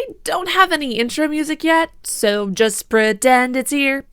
I don't have any intro music yet, so just pretend it's here.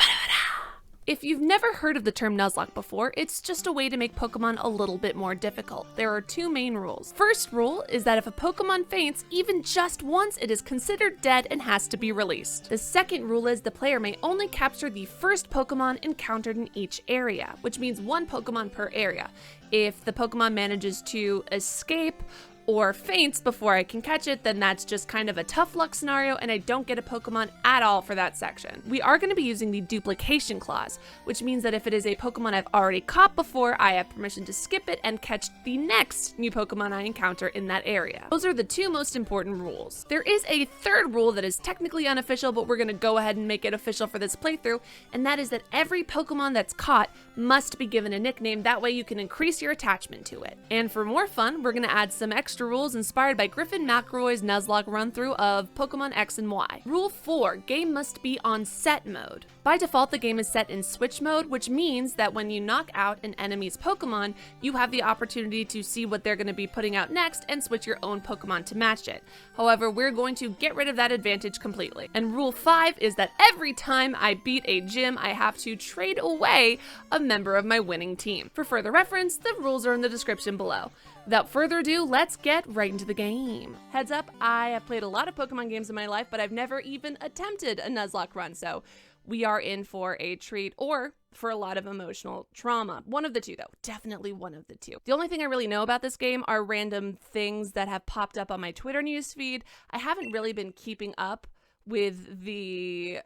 If you've never heard of the term Nuzlocke before, it's just a way to make Pokemon a little bit more difficult. There are two main rules. First rule is that if a Pokemon faints even just once, it is considered dead and has to be released. The second rule is the player may only capture the first Pokemon encountered in each area, which means one Pokemon per area. If the Pokemon manages to escape or faints before I can catch it, then that's just kind of a tough luck scenario and I don't get a Pokemon at all for that section. We are going to be using the duplication clause, which means that if it is a Pokemon I've already caught before, I have permission to skip it and catch the next new Pokemon I encounter in that area. Those are the two most important rules. There is a third rule that is technically unofficial, but we're going to go ahead and make it official for this playthrough, and that is that every Pokemon that's caught must be given a nickname. That way you can increase your attachment to it. And for more fun, we're going to add some extra rules inspired by Griffin Mcelroy's Nuzlocke run-through of Pokemon X and Y. Rule 4, game must be on set mode. By default, the game is set in switch mode, which means that when you knock out an enemy's Pokemon, you have the opportunity to see what they're going to be putting out next and switch your own Pokemon to match it. However, we're going to get rid of that advantage completely. And rule 5 is that every time I beat a gym, I have to trade away a member of my winning team. For further reference, the rules are in the description below. Without further ado, let's get right into the game. Heads up, I have played a lot of Pokemon games in my life, but I've never even attempted a Nuzlocke run, so we are in for a treat or for a lot of emotional trauma. One of the two, though. Definitely one of the two. The only thing I really know about this game are random things that have popped up on my Twitter newsfeed. I haven't really been keeping up with the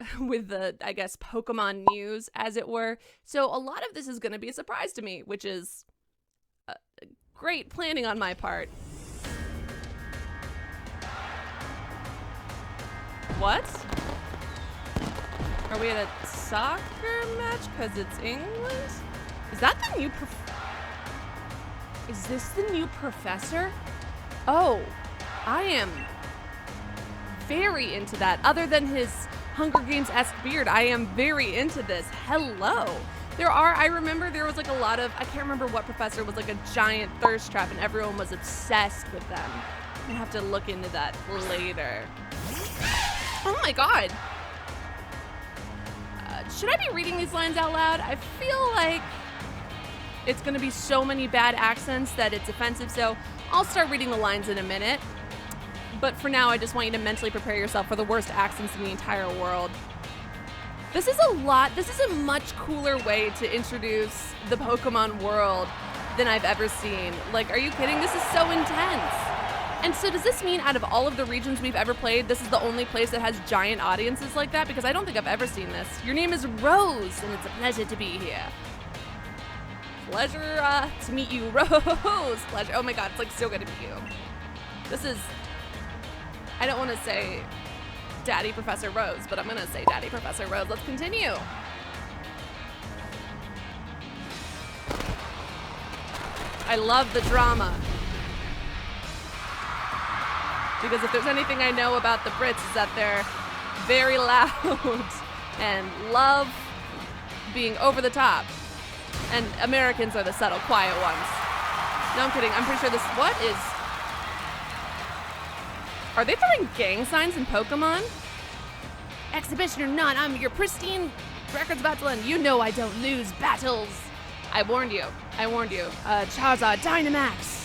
I guess, Pokemon news, as it were. So a lot of this is going to be a surprise to me, which is great planning on my part. What? Are we at a soccer match because it's English? Is that the new Is this the new professor? Oh, I am very into that. Other than his Hunger Games-esque beard, I am very into this. Hello. I remember there was like a lot of, I can't remember what professor was like a giant thirst trap and everyone was obsessed with them. I'll have to look into that later. Oh my god. Should I be reading these lines out loud? I feel like it's gonna be so many bad accents that it's offensive, so I'll start reading the lines in a minute. But for now, I just want you to mentally prepare yourself for the worst accents in the entire world. This is a much cooler way to introduce the Pokemon world than I've ever seen. Like, are you kidding? This is so intense. And so does this mean out of all of the regions we've ever played, this is the only place that has giant audiences like that? Because I don't think I've ever seen this. Your name is Rose, and it's a pleasure to be here. Pleasure to meet you, Rose. Pleasure. Oh my god, it's like so good to meet you. This is, I don't want to say Daddy Professor Rose, but I'm going to say Daddy Professor Rose. Let's continue. I love the drama. Because if there's anything I know about the Brits is that they're very loud and love being over the top. And Americans are the subtle, quiet ones. No, I'm kidding. I'm pretty sure this, what is... Are they throwing gang signs in Pokemon? Exhibition or not, I'm your pristine record's about to end. You know I don't lose battles. I warned you. Charizard, Dynamax.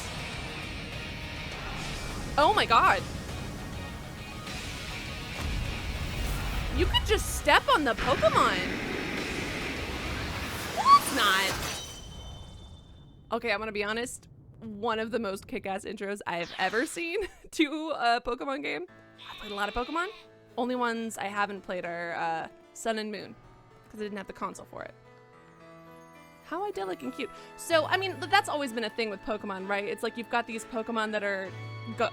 Oh my god. You could just step on the Pokemon. Well, it's not. Okay, I'm gonna be honest. One of the most kick-ass intros I have ever seen to a Pokemon game. I played a lot of Pokemon. Only ones I haven't played are Sun and Moon, because I didn't have the console for it. How idyllic and cute. So, I mean, that's always been a thing with Pokemon, right? It's like you've got these Pokemon that are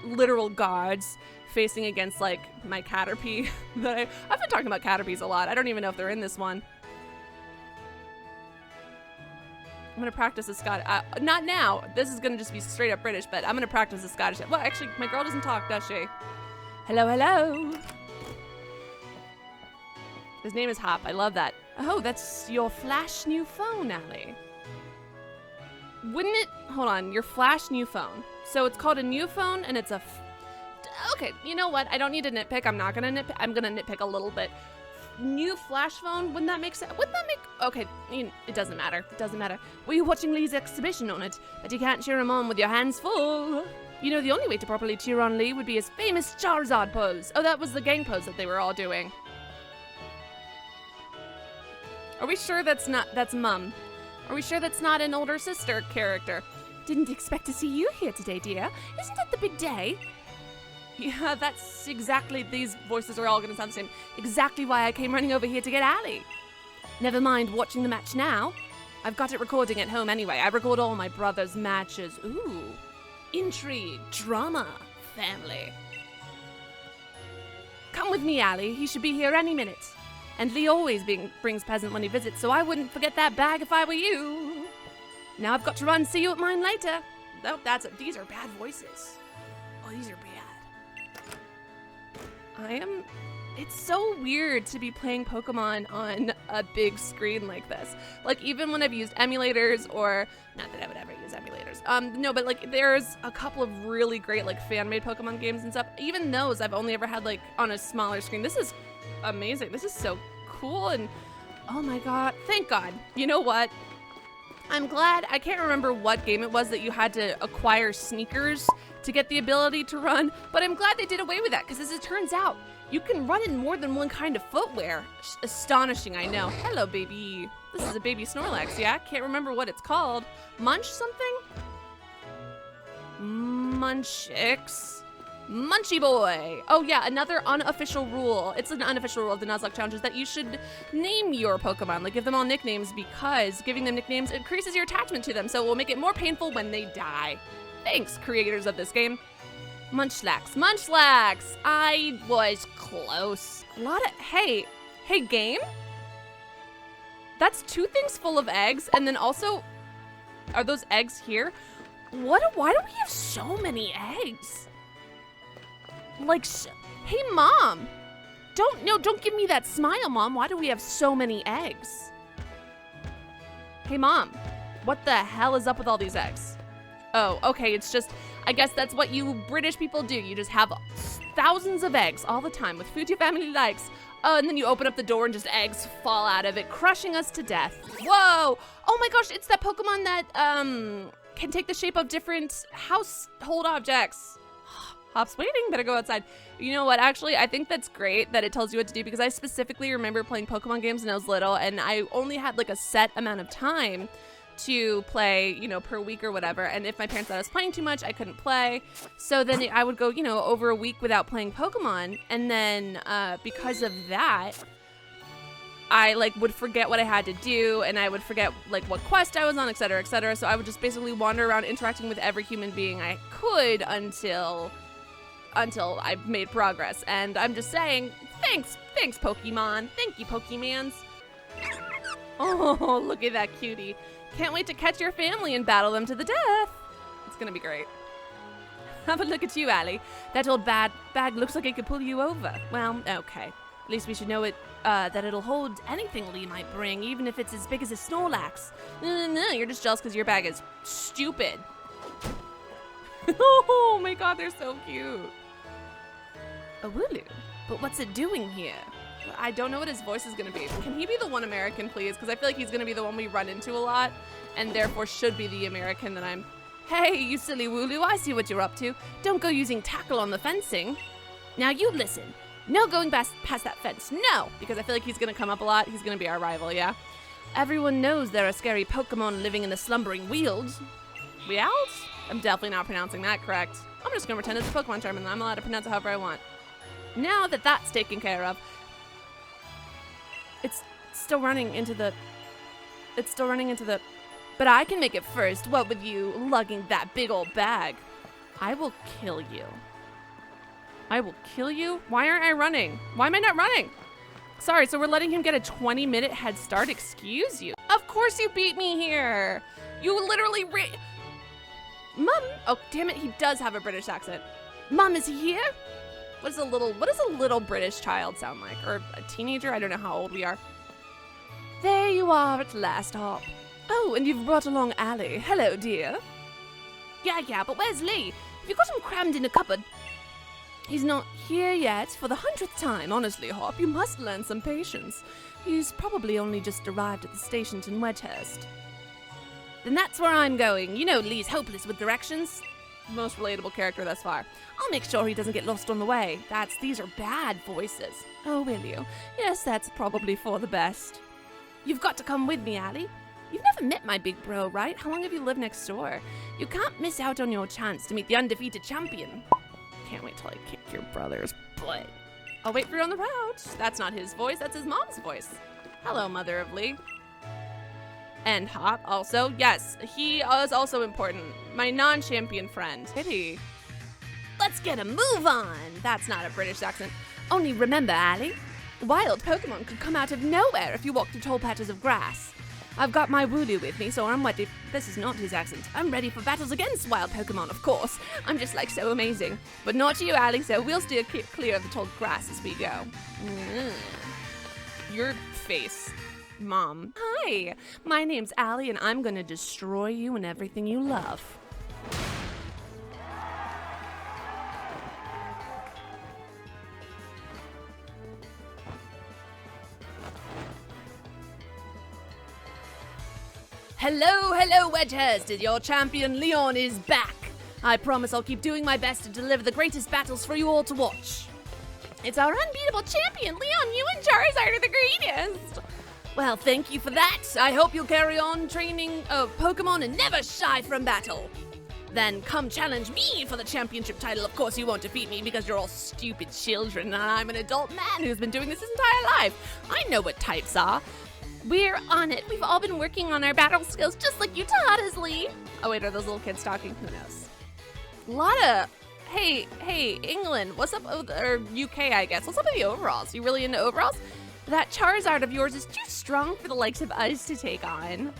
literal gods facing against, like, my Caterpie. I've been talking about Caterpies a lot. I don't even know if they're in this one. I'm gonna practice a Scottish, not now. This is gonna just be straight up British, but I'm gonna practice a Scottish. Well, actually, my girl doesn't talk, does she? Hello, hello. His name is Hop. I love that. Oh, that's your Flash new phone, Allie. Wouldn't it, hold on, your Flash new phone. So it's called a new phone, and it's a, Okay, you know what? I don't need to nitpick. I'm not gonna nitpick. I'm gonna nitpick a little bit. New flash phone? Wouldn't that make sense? Wouldn't that make... Okay, it doesn't matter. It doesn't matter. Were you watching Lee's exhibition on it? But you can't cheer him on with your hands full. You know, the only way to properly cheer on Lee would be his famous Charizard pose. Oh, that was the gang pose that they were all doing. Are we sure that's Mum? Are we sure that's not an older sister character? Didn't expect to see you here today, dear. Isn't it the big day? Yeah, that's exactly, these voices are all gonna sound the same. Exactly why I came running over here to get Allie. Never mind watching the match now. I've got it recording at home anyway. I record all my brother's matches. Ooh. Intrigue, drama, family. Come with me, Allie. He should be here any minute. And Lee always brings present when he visits, so I wouldn't forget that bag if I were you. Now I've got to run. See you at mine later. Oh, these are bad voices. Oh, these are bad. It's so weird to be playing Pokemon on a big screen like this. Like, even when I've used emulators, or, not that I would ever use emulators. No, but like, there's a couple of really great, like, fan-made Pokemon games and stuff. Even those, I've only ever had, like, on a smaller screen. This is amazing. This is so cool, and oh my god, thank God. You know what? I'm glad. I can't remember what game it was that you had to acquire sneakers to get the ability to run, but I'm glad they did away with that, because as it turns out, you can run in more than one kind of footwear. Astonishing, I know. Hello, baby. This is a baby Snorlax, yeah? Can't remember what it's called. Munch something? Munchix? Munchy boy. Oh yeah, another unofficial rule. It's an unofficial rule of the Nuzlocke challenge is that you should name your Pokemon, like give them all nicknames, because giving them nicknames increases your attachment to them, so it will make it more painful when they die. Thanks, creators of this game. Munchlax. Munchlax! I was close. A lot of... Hey, game? That's 2 things full of eggs, and then also... Are those eggs here? Why do we have so many eggs? Like, hey, Mom! Don't give me that smile, Mom. Why do we have so many eggs? Hey, Mom. What the hell is up with all these eggs? Oh, okay, it's just... I guess that's what you British people do. You just have thousands of eggs all the time with food your family likes. Oh, and then you open up the door and just eggs fall out of it, crushing us to death. Whoa! Oh my gosh, it's that Pokemon that, can take the shape of different household objects. Hop's waiting, better go outside. You know what, actually, I think that's great that it tells you what to do, because I specifically remember playing Pokemon games when I was little, and I only had like a set amount of time to play, you know, per week or whatever, and if my parents thought I was playing too much, I couldn't play. So then I would go, you know, over a week without playing Pokemon, and then because of that, I like would forget what I had to do, and I would forget like what quest I was on, etc., etc. So I would just basically wander around interacting with every human being I could until I made progress. And I'm just saying, thanks Pokemon. Thank you, Pokemans. Oh, look at that cutie. Can't wait to catch your family and battle them to the death. It's gonna be great. Have a look at you, Allie. That old bag looks like it could pull you over. Well, okay. At least we should know that it'll hold anything Lee might bring, even if it's as big as a Snorlax. No, you're just jealous because your bag is stupid. Oh my god, they're so cute. A Wooloo? But what's it doing here? I don't know what his voice is going to be. Can he be the one American, please? Because I feel like he's going to be the one we run into a lot, and therefore should be the American that I'm... Hey, you silly Wooloo, I see what you're up to. Don't go using tackle on the fencing. Now you listen. No going past that fence. No! Because I feel like he's going to come up a lot. He's going to be our rival, yeah? Everyone knows there are scary Pokemon living in the slumbering Wealds. Wealds? I'm definitely not pronouncing that correct. I'm just going to pretend it's a Pokemon term, and I'm allowed to pronounce it however I want. Now that that's taken care of, It's still running into the... But I can make it first, what with you lugging that big old bag. I will kill you. I will kill you? Why aren't I running? Why am I not running? Sorry, so we're letting him get a 20-minute head start? Excuse you. Of course you beat me here. You literally Mom! Oh, damn it, he does have a British accent. Mom, is he here? What does a little British child sound like? Or a teenager? I don't know how old we are. There you are at last, Hop. Oh, and you've brought along Allie. Hello, dear. Yeah, but where's Lee? Have you got him crammed in a cupboard? He's not here yet for the 100th time. Honestly, Hop, you must learn some patience. He's probably only just arrived at the station in Wedgehurst. Then that's where I'm going. You know Lee's hopeless with directions. Most relatable character thus far. I'll make sure he doesn't get lost on the way. These are bad voices. Oh, will you? Yes, that's probably for the best. You've got to come with me, Allie. You've never met my big bro, right? How long have you lived next door? You can't miss out on your chance to meet the undefeated champion. Can't wait till I kick your brother's butt. I'll wait for you on the route. That's not his voice, that's his mom's voice. Hello, Mother of Lee. And Hop also. Yes, he is also important. My non-champion friend. Kitty. Let's get a move on. That's not a British accent. Only remember, Allie, wild Pokemon could come out of nowhere if you walk through tall patches of grass. I've got my Wooloo with me, so I'm ready. This is not his accent. I'm ready for battles against wild Pokemon, of course. I'm just like so amazing. But not you, Allie, so we'll steer clear of the tall grass as we go. Your face. Mom. Hi, my name's Allie, and I'm gonna destroy you and everything you love. Hello, Wedgehurst! Your champion, Leon, is back! I promise I'll keep doing my best to deliver the greatest battles for you all to watch. It's our unbeatable champion, Leon! You and Charizard are the greatest! Well, thank you for that. I hope you'll carry on training Pokemon and never shy from battle. Then come challenge me for the championship title. Of course, you won't defeat me because you're all stupid children and I'm an adult man who's been doing this his entire life. I know what types are. We're on it. We've all been working on our battle skills just like you taught us, Lee. Oh wait, are those little kids talking? Who knows? A lot of... Hey, England, what's up, or UK, I guess. What's up with the overalls? You really into overalls? That Charizard of yours is too strong for the likes of us to take on.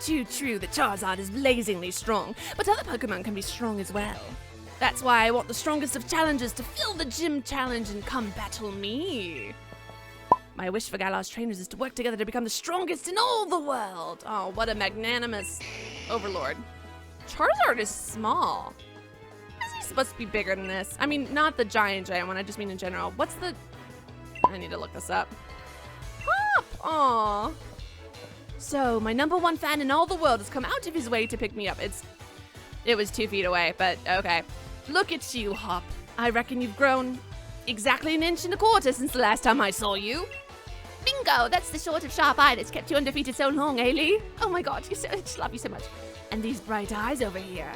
Too true, the Charizard is blazingly strong, but other Pokemon can be strong as well. That's why I want the strongest of challengers to fill the gym challenge and come battle me. My wish for Galar's trainers is to work together to become the strongest in all the world. Oh, what a magnanimous overlord. Charizard is small. Is he supposed to be bigger than this? I mean, not the giant one, I just mean in general. What's the... I need to look this up. Hop! Aww. So, my #1 fan in all the world has come out of his way to pick me up. It was 2 feet away, but okay. Look at you, Hop. I reckon you've grown exactly 1.25 inches since the last time I saw you. Bingo! That's the sort of sharp eye that's kept you undefeated so long, eh, Lee? Oh my god, I just love you so much. And these bright eyes over here.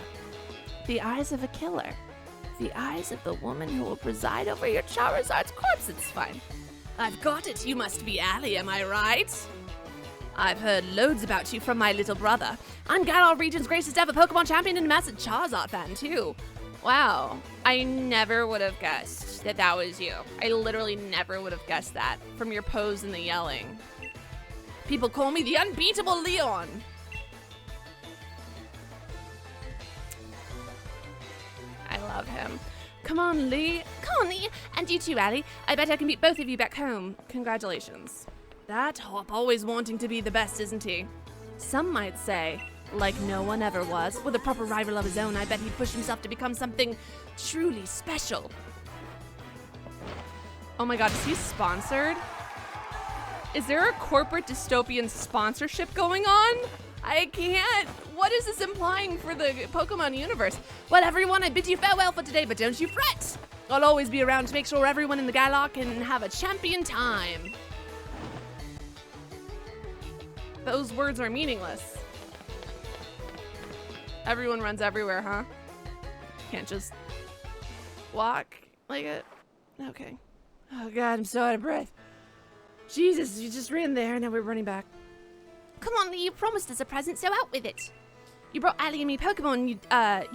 The eyes of a killer. The eyes of the woman who will preside over your Charizard's corpse. It's fine. I've got it. You must be Allie, am I right? I've heard loads about you from my little brother. I'm Galar Region's greatest ever Pokemon champion and a massive Charizard fan, too. Wow. I never would have guessed that was you. I literally never would have guessed that from your pose and the yelling. People call me the unbeatable Leon. I love him. Come on, Lee. Come on, Lee. And you too, Allie. I bet I can beat both of you back home. Congratulations. That Hop always wanting to be the best, isn't he? Some might say, like no one ever was. With a proper rival of his own, I bet he'd push himself to become something truly special. Oh my god, is he sponsored? Is there a corporate dystopian sponsorship going on? I can't. What is this implying for the Pokemon universe? Well, everyone, I bid you farewell for today, but don't you fret. I'll always be around to make sure everyone in the Galar can have a champion time. Those words are meaningless. Everyone runs everywhere, huh? Can't just walk like it. Okay. Oh god, I'm so out of breath. Jesus, you just ran there and now we're running back. Come on, Lee, you promised us a present, so out with it. You brought Allie and me Pokemon,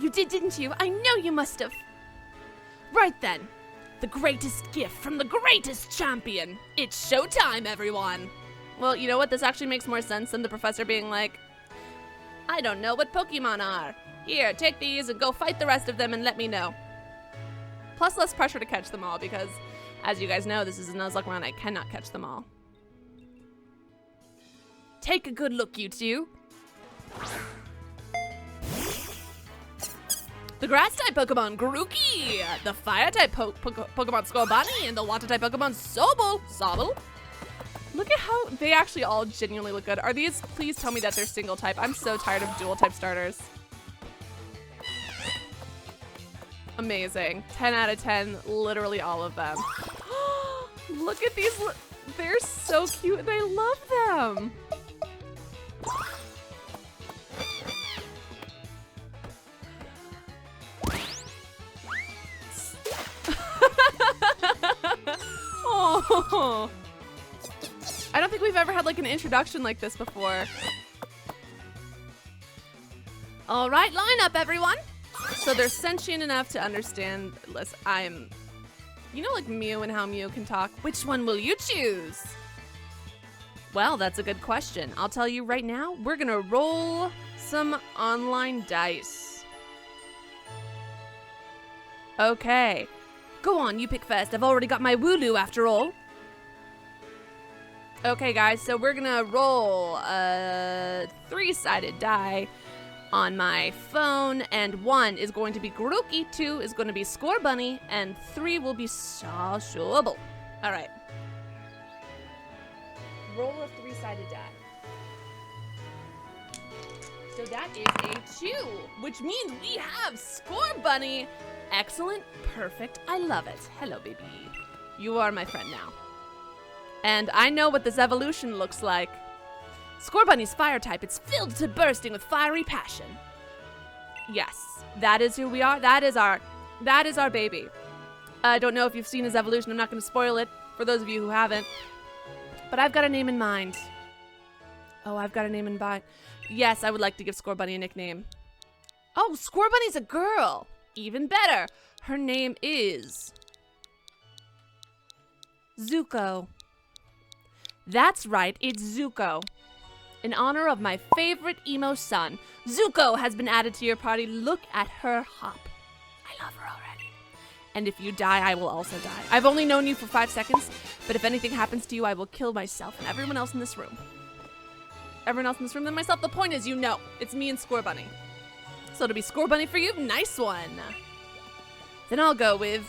you did, didn't you? I know you must have. Right then. The greatest gift from the greatest champion. It's showtime, everyone. Well, you know what? This actually makes more sense than the professor being like, I don't know what Pokemon are. Here, take these and go fight the rest of them and let me know. Plus less pressure to catch them all because, as you guys know, this is a Nuzlocke run. I cannot catch them all. Take a good look, you two. The grass-type Pokemon, Grookey. The fire-type Pokemon, Scorbunny. And the water-type Pokemon, Sobble. Look at how they actually all genuinely look good. Are these, please tell me that they're single type. I'm so tired of dual type starters. Amazing. 10 out of 10, literally all of them. Look at these, they're so cute and I love them. Oh. I don't think we've ever had like an introduction like this before. All right, line up everyone. So they're sentient enough to understand, listen, you know like Mew and how Mew can talk? Which one will you choose? Well, that's a good question. I'll tell you right now, we're gonna roll some online dice. Okay, go on, you pick first. I've already got my Wooloo after all. Okay guys, so we're gonna roll a 3-sided die on my phone, and 1 is going to be Grookey, 2 is going to be Scorbunny, and 3 will be Sobble. All right. Roll a 3-sided die. So that is a 2, which means we have Scorbunny. Excellent, perfect, I love it. Hello, baby. You are my friend now. And I know what this evolution looks like. Scorbunny's fire type, it's filled to bursting with fiery passion. Yes, that is who we are. That is our baby. I don't know if you've seen his evolution. I'm not going to spoil it for those of you who haven't. But I've got a name in mind. Oh, I've got a name in mind. Yes, I would like to give Scorbunny a nickname. Oh, Scorbunny's a girl. Even better. Her name is Zuko. That's right, it's Zuko. In honor of my favorite emo son, Zuko has been added to your party. Look at her hop. I love her already. And if you die, I will also die. I've only known you for 5 seconds, but if anything happens to you, I will kill myself and everyone else in this room. Everyone else in this room than myself. The point is, you know, it's me and Scorbunny. So it'll be Scorbunny for you. Nice one. Then I'll go with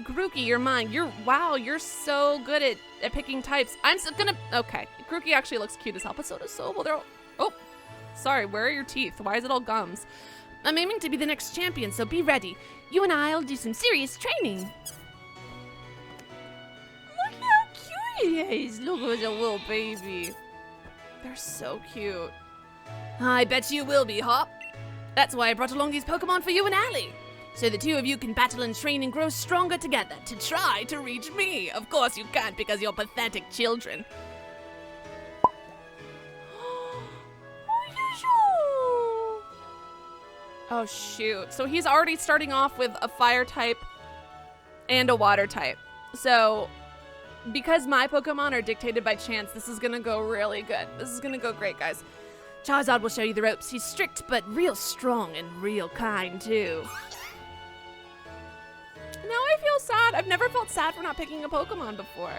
Grookey, you're mine. Wow, you're so good at picking types. I'm so gonna, okay. Grookey actually looks cute as hell, but so does Sobble. They're all, oh, sorry, where are your teeth? Why is it all gums? I'm aiming to be the next champion, so be ready. You and I'll do some serious training. Look how cute he is. Look at the little baby. They're so cute. I bet you will be, Hop. That's why I brought along these Pokemon for you and Allie. So the two of you can battle and train and grow stronger together to try to reach me. Of course you can't because you're pathetic children. Oh shoot. So he's already starting off with a fire type and a water type. So because my Pokemon are dictated by chance, this is gonna go really good. This is gonna go great, guys. Charizard will show you the ropes. He's strict but real strong and real kind too. Now I feel sad. I've never felt sad for not picking a Pokemon before.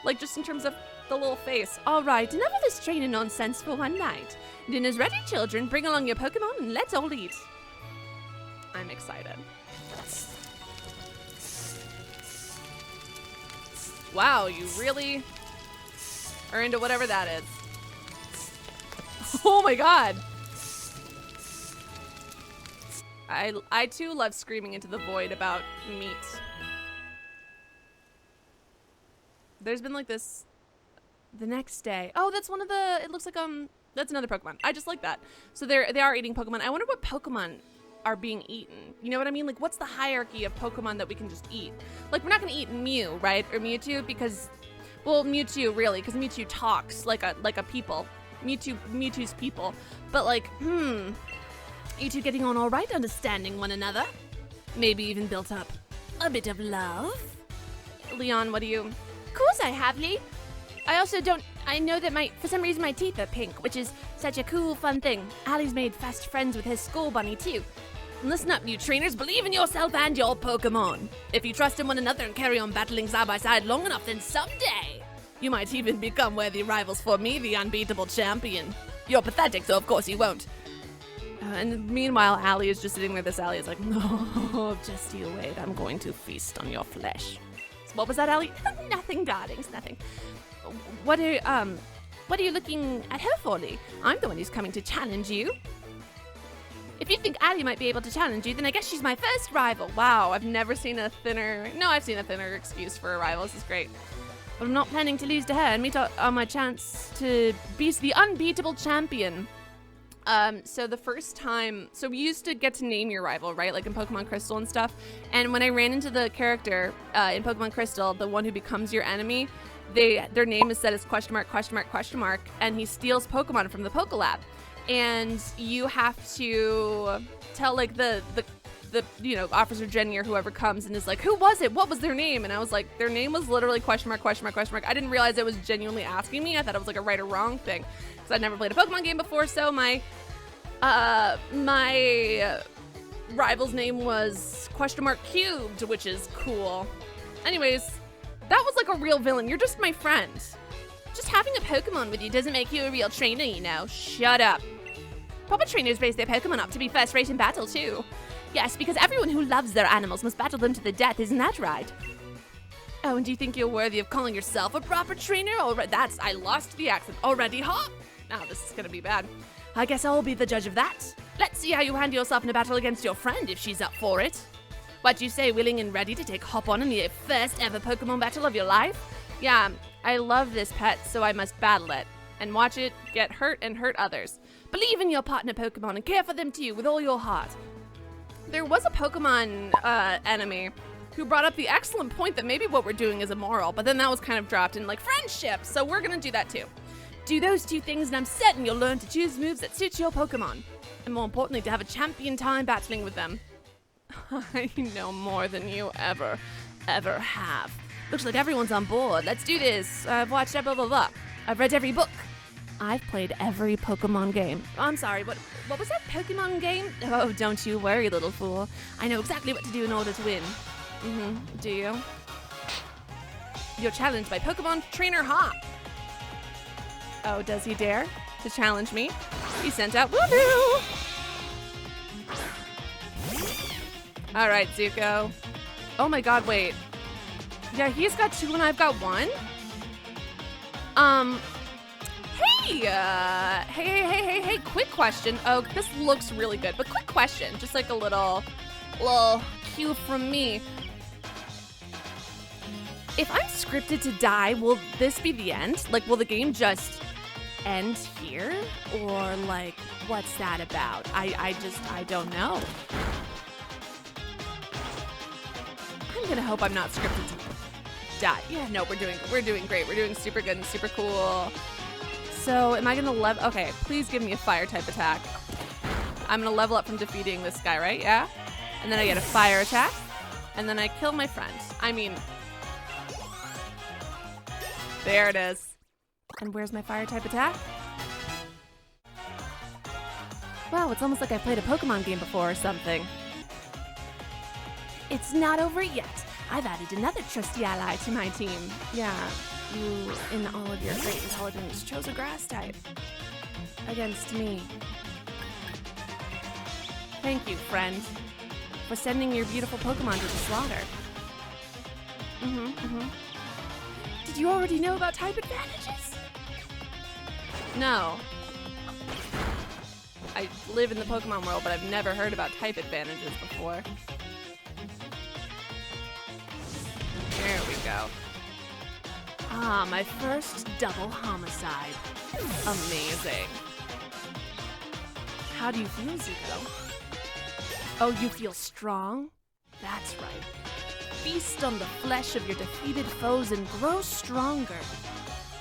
Like, just in terms of the little face. All right, enough of this training nonsense for one night. Dinner's ready, children. Bring along your Pokemon and let's all eat. I'm excited. Wow, you really are into whatever that is. Oh my god. I too love screaming into the void about meat. There's been like this the next day. Oh, that's one of the, it looks like that's another Pokemon. I just like that. So they are eating Pokemon. I wonder what Pokemon are being eaten. You know what I mean? Like, what's the hierarchy of Pokemon that we can just eat? Like, we're not gonna eat Mew, right? Or Mewtwo because, well, Mewtwo really, because Mewtwo talks like a people. Mewtwo's people. But like, you two getting on all right, understanding one another? Maybe even built up a bit of love? Leon, what do you? Of course I have, Lee. I know that for some reason my teeth are pink, which is such a cool, fun thing. Allie's made fast friends with his Scorbunny too. Listen up, you trainers, believe in yourself and your Pokemon. If you trust in one another and carry on battling side by side long enough, then someday you might even become worthy rivals for me, the unbeatable champion. You're pathetic, so of course you won't. And meanwhile, Allie is just sitting there. This Allie is like, no, just you wait. I'm going to feast on your flesh. So what was that, Allie? Nothing, darlings, nothing. What are you looking at her for, Lee? I'm the one who's coming to challenge you. If you think Allie might be able to challenge you, then I guess she's my first rival. Wow, I've never seen a thinner... No, I've seen a thinner excuse for a rival. This is great. But I'm not planning to lose to her and meet on my chance to be the unbeatable champion. So the first time... So we used to get to name your rival, right? Like in Pokemon Crystal and stuff. And when I ran into the character in Pokemon Crystal, the one who becomes your enemy, their name is set as question mark, and he steals Pokemon from the Pokelab. And you have to tell like the Officer Jenny or whoever comes and is like, who was it? What was their name? And I was like, their name was literally question mark. I didn't realize it was genuinely asking me. I thought it was like a right or wrong thing because I'd never played a Pokemon game before. So my rival's name was question mark cubed, which is cool. Anyways, that was like a real villain. You're just my friend. Just having a Pokemon with you doesn't make you a real trainer, you know. Shut up. Proper trainers raise their Pokemon up to be first rate in battle, too. Yes, because everyone who loves their animals must battle them to the death, isn't that right? Oh, and do you think you're worthy of calling yourself a proper trainer? I lost the accent already, huh? Now this is gonna be bad. I guess I'll be the judge of that. Let's see how you handle yourself in a battle against your friend if she's up for it. What do you say, willing and ready to take hop on in the first ever Pokemon battle of your life? Yeah, I love this pet, so I must battle it and watch it get hurt and hurt others. Believe in your partner Pokemon and care for them too with all your heart. There was a Pokemon enemy who brought up the excellent point that maybe what we're doing is immoral, but then that was kind of dropped in like friendship, so we're gonna do that too. Do those two things and I'm certain you'll learn to choose moves that suit your Pokemon. And more importantly, to have a champion time battling with them. I know more than you ever have. Looks like everyone's on board. Let's do this. I've watched blah, blah, blah. I've read every book. I've played every Pokemon game. Oh, I'm sorry, what was that Pokemon game? Oh, don't you worry, little fool. I know exactly what to do in order to win. Do you? You're challenged by Pokemon Trainer Hop. Oh, does he dare to challenge me? He sent out Woohoo! All right, Zuko. Oh my god, wait. Yeah, he's got 2 and I've got 1. Hey, quick question. Oh, this looks really good, but quick question. Just like a little cue from me. If I'm scripted to die, will this be the end? Like, will the game just end here? Or like, what's that about? I don't know. I'm gonna hope I'm not scripted to die. Yeah, no, we're doing great. We're doing super good and super cool. So am I gonna level? Okay, please give me a fire type attack. I'm gonna level up from defeating this guy, right? Yeah. And then I get a fire attack, and then I kill my friend. I mean, there it is. And where's my fire type attack? Wow, it's almost like I played a Pokemon game before or something. It's not over yet. I've added another trusty ally to my team. Yeah, you, in all of your great intelligence, chose a grass type. Against me. Thank you, friend, for sending your beautiful Pokemon to the slaughter. Did you already know about type advantages? No. I live in the Pokemon world, but I've never heard about type advantages before. There we go. Ah, my first double homicide. Amazing. How do you feel, Zuko? Oh, you feel strong? That's right. Feast on the flesh of your defeated foes and grow stronger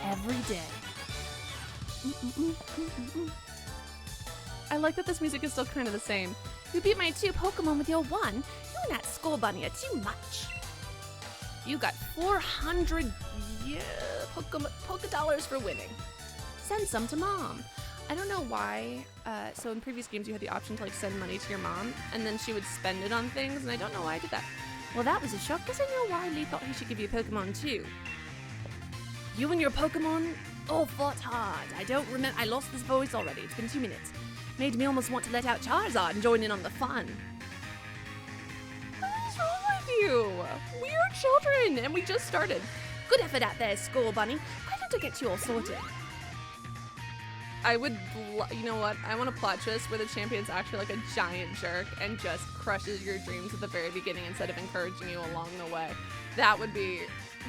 every day. I like that this music is still kind of the same. You beat my 2 Pokemon with your 1. You and that Skull Bunny are too much. You got 400 Poké dollars for winning. Send some to Mom. I don't know why. So in previous games you had the option to like send money to your mom, and then she would spend it on things, and I don't know why I did that. Well, that was a shock, because I know why Lee thought he should give you a Pokemon too. You and your Pokemon all fought hard. I don't remember. I lost this voice already. It's been 2 minutes. Made me almost want to let out Charizard and join in on the fun. What is wrong with you? We are children and we just started. Good effort out there, Score Bunny. Why don't I get you all sorted? I would, you know what? I want a plot twist where the champion's actually like a giant jerk and just crushes your dreams at the very beginning instead of encouraging you along the way. That would be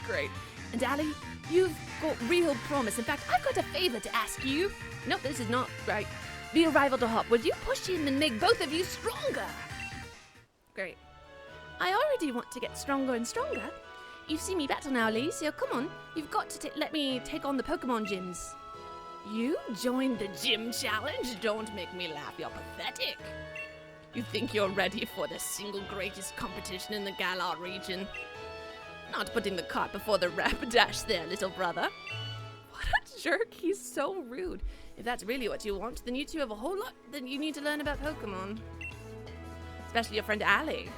great. And Allie, you've got real promise. In fact, I've got a favor to ask you. No, this is not right. The arrival to Hop, would you push in and make both of you stronger? Great. I already want to get stronger and stronger. You've seen me battle now, Lee, so come on. You've got to let me take on the Pokemon gyms. You joined the gym challenge? Don't make me laugh, you're pathetic. You think you're ready for the single greatest competition in the Galar region? Not putting the cart before the rapidash there, little brother. What a jerk, he's so rude. If that's really what you want, then you two have a whole lot that you need to learn about Pokemon. Especially your friend Allie.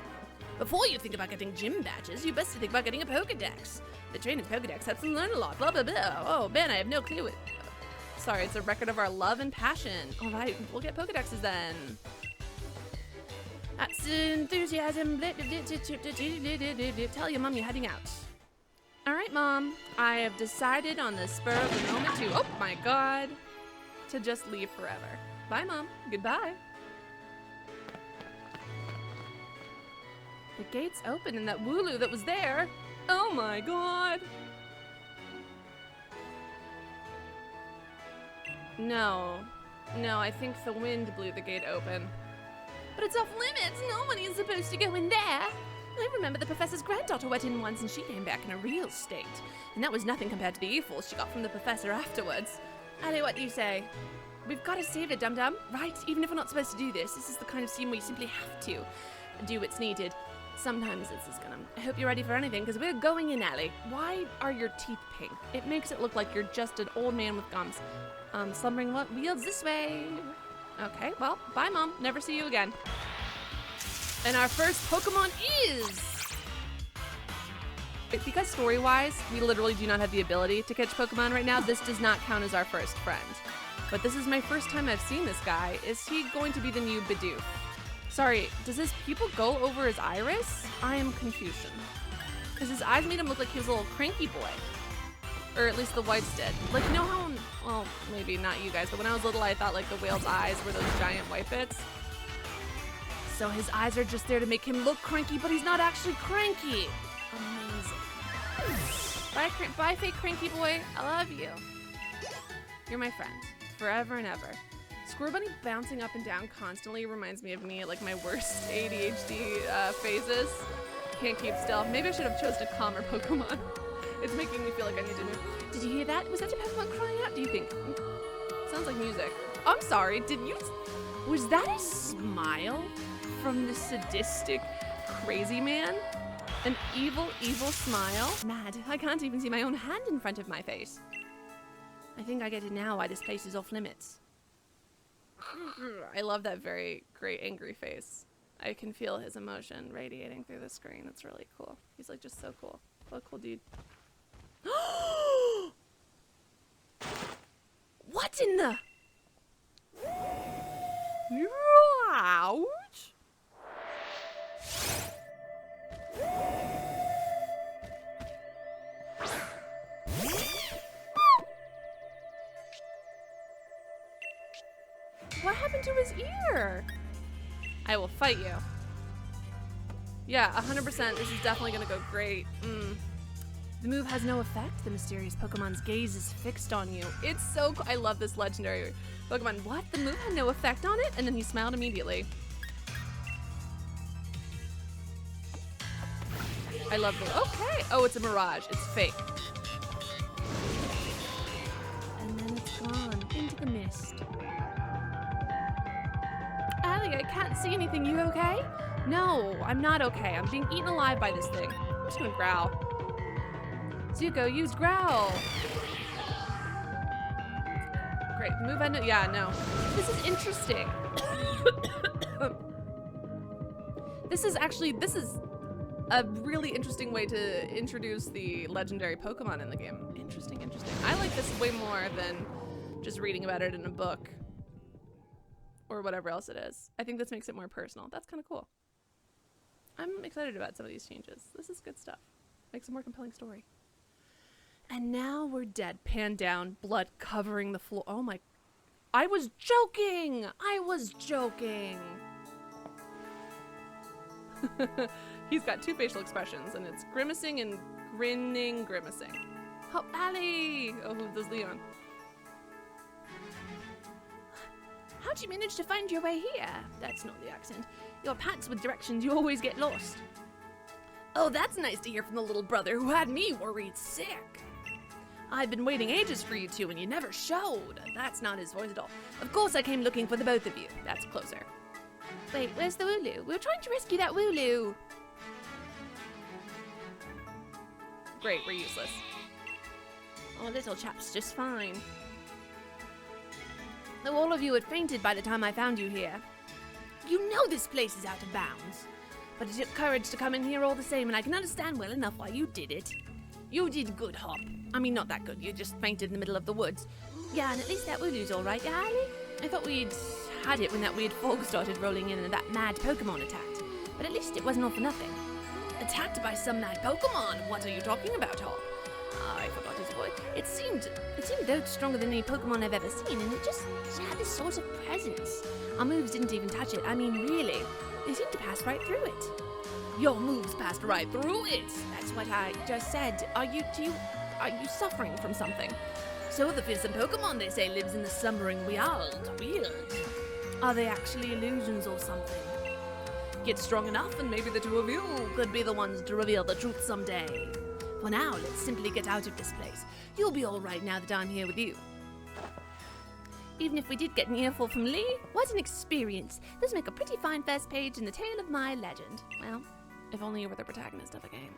Before you think about getting gym badges, you best think about getting a Pokedex. The training Pokedex helps them learn a lot, blah blah blah. Oh man, I have no clue. Sorry, it's a record of our love and passion. All right, we'll get Pokedexes then. That's enthusiasm. Tell your mom you're heading out. All right, Mom. I have decided on the spur of the moment to, oh my God, to just leave forever. Bye, Mom. Goodbye. The gate's open and that Wooloo that was there. Oh my God. No, I think the wind blew the gate open. But it's off limits. No one is supposed to go in there. I remember the professor's granddaughter went in once and she came back in a real state. And that was nothing compared to the e-force she got from the professor afterwards. Allie, what do you say? We've got to save it, dum-dum. Right? Even if we're not supposed to do this, this is the kind of scene where you simply have to do what's needed. Sometimes this is gonna... I hope you're ready for anything, because we're going in, Allie. Why are your teeth pink? It makes it look like you're just an old man with gums. Slumbering wheels this way. Okay, well, bye, Mom. Never see you again. And our first Pokemon is... Because story-wise, we literally do not have the ability to catch Pokemon right now, this does not count as our first friend. But this is my first time I've seen this guy. Is he going to be the new Bidoof? Sorry, does his pupil go over his iris? I am confused. Because his eyes made him look like he was a little cranky boy. Or at least the whites did. Like, you know how, well, maybe not you guys, but when I was little, I thought like the whale's eyes were those giant white bits. So his eyes are just there to make him look cranky, but he's not actually cranky. Amazing. Bye, fake cranky boy. I love you. You're my friend, forever and ever. Squirrel Bunny bouncing up and down constantly reminds me of me at like my worst ADHD phases. Can't keep still. Maybe I should have chosen a calmer Pokemon. It's making me feel like I need to move. Did you hear that? Was that a Pokemon crying out, do you think? Sounds like music. Oh, I'm sorry, was that a smile from the sadistic crazy man? An evil, evil smile? Mad, I can't even see my own hand in front of my face. I think I get it now why this place is off limits. I love that very great angry face. I can feel his emotion radiating through the screen. It's really cool. He's like just so cool. What a cool dude. What in the? Ouch. What happened to his ear? I will fight you. Yeah, 100%. This is definitely gonna go great. The move has no effect. The mysterious Pokemon's gaze is fixed on you. It's so cool. I love this legendary Pokemon. What? The move had no effect on it? And then he smiled immediately. I love the... Okay. Oh, it's a mirage. It's fake. And then it's gone into the mist. Allie, I can't see anything. You okay? No, I'm not okay. I'm being eaten alive by this thing. I'm just gonna growl. Zuko, use growl. Great, move on. Yeah, no. This is interesting. This is a really interesting way to introduce the legendary Pokemon in the game. Interesting. I like this way more than just reading about it in a book. or whatever else it is. I think this makes it more personal. That's kind of cool. I'm excited about some of these changes. This is good stuff. Makes a more compelling story. And now we're dead. Pan down, blood covering the floor. Oh my. I was joking! I was joking! He's got two facial expressions, and it's grimacing and grimacing. Oh, Allie! Oh, there's Leon. How'd you manage to find your way here? That's not the accent. Your pants with directions, you always get lost. Oh, that's nice to hear from the little brother who had me worried sick. I've been waiting ages for you two and you never showed. That's not his voice at all. Of course I came looking for the both of you. That's closer. Wait, where's the Wooloo? We're trying to rescue that Wooloo. Great, we're useless. Oh, little chap's just fine. Though all of you had fainted by the time I found you here. You know this place is out of bounds. But it took courage to come in here all the same, and I can understand well enough why you did it. You did good, Hop. I mean, not that good. You just fainted in the middle of the woods. Yeah, and at least that Wooloo's all right, yeah, Allie? I thought we'd had it when that weird fog started rolling in and that mad Pokémon attacked. But at least it wasn't all for nothing. Attacked by some mad Pokémon? What are you talking about, Hop? I forgot his voice. It seemed though stronger than any Pokémon I've ever seen, and it just had this sort of presence. Our moves didn't even touch it. I mean, really. They seemed to pass right through it. Your moves passed right through it. That's what I just said. Are you suffering from something? So the fearsome Pokemon, they say, lives in the slumbering world. Weird. Are they actually illusions or something? Get strong enough and maybe the two of you could be the ones to reveal the truth someday. For now, let's simply get out of this place. You'll be all right now that I'm here with you. Even if we did get an earful from Lee, what an experience. This make a pretty fine first page in the tale of my legend. Well, if only you were the protagonist of a game.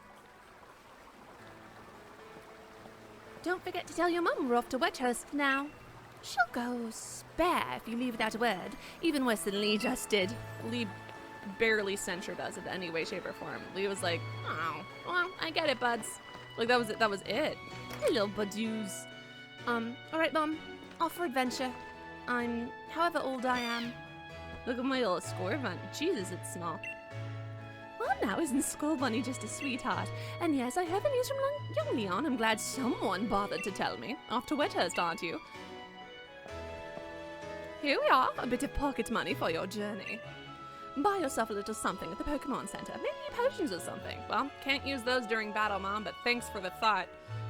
Don't forget to tell your mum we're off to Wedgehurst now. She'll go spare if you leave without a word, even worse than Lee just did. Lee barely censured us in any way, shape, or form. Lee was like, oh, well, I get it, buds. Like, that was it. Hello, budoos. Alright, Mom. Off for adventure. I'm however old I am. Look at my little score bunny. Jesus, it's small. Well, now isn't Skull Bunny just a sweetheart? And yes, I have the news from young Leon. I'm glad someone bothered to tell me. Off to Wedgehurst, aren't you? Here we are, a bit of pocket money for your journey. Buy yourself a little something at the Pokémon Center. Maybe potions or something. Well, can't use those during battle, Mom, but thanks for the thought.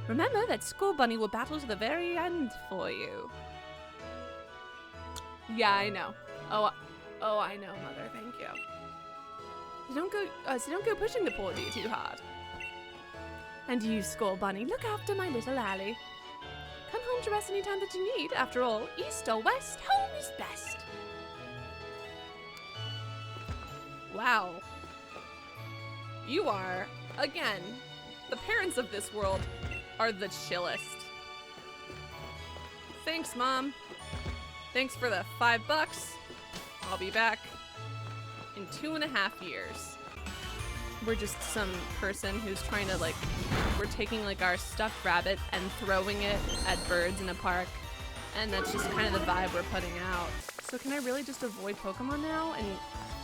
Remember that Skull Bunny will battle to the very end for you. Yeah, I know. Oh, I know, Mother. Thank you. So don't go pushing the poor bee too hard. And you, Skull Bunny, look after my little Allie. Come home to rest any time that you need. After all, east or west, home is best. Wow. You are, again, the parents of this world are the chillest. Thanks, Mom. Thanks for the $5. I'll be back in 2.5 years. We're just some person who's trying to, like, we're taking, like, our stuffed rabbit and throwing it at birds in a park. And that's just kind of the vibe we're putting out. So can I really just avoid Pokemon now? And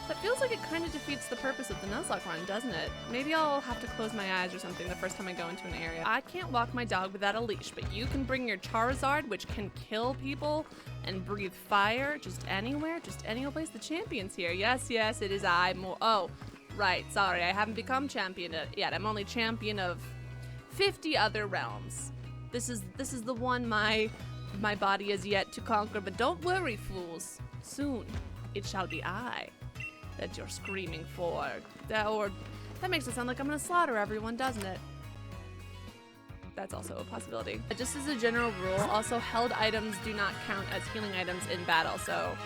that feels like it kind of defeats the purpose of the Nuzlocke run, doesn't it? Maybe I'll have to close my eyes or something the first time I go into an area. I can't walk my dog without a leash, but you can bring your Charizard, which can kill people and breathe fire just anywhere, just any old place. The champion's here. Yes, it is I. Oh, right. Sorry, I haven't become champion yet. I'm only champion of 50 other realms. This is the one my body is yet to conquer, but don't worry, fools. Soon, it shall be I that you're screaming for. That makes it sound like I'm gonna slaughter everyone, doesn't it? That's also a possibility. Just as a general rule, also held items do not count as healing items in battle. So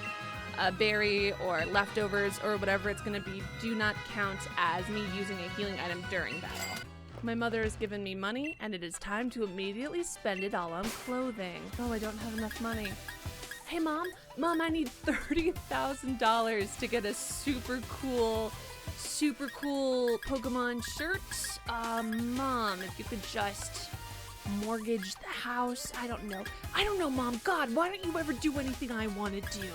a berry or leftovers or whatever it's gonna be do not count as me using a healing item during battle. My mother has given me money and it is time to immediately spend it all on clothing. Oh, I don't have enough money. Hey, Mom, I need $30,000 to get a super cool Pokemon shirt. Mom, if you could just mortgage the house. I don't know, Mom. God, why don't you ever do anything I want to do?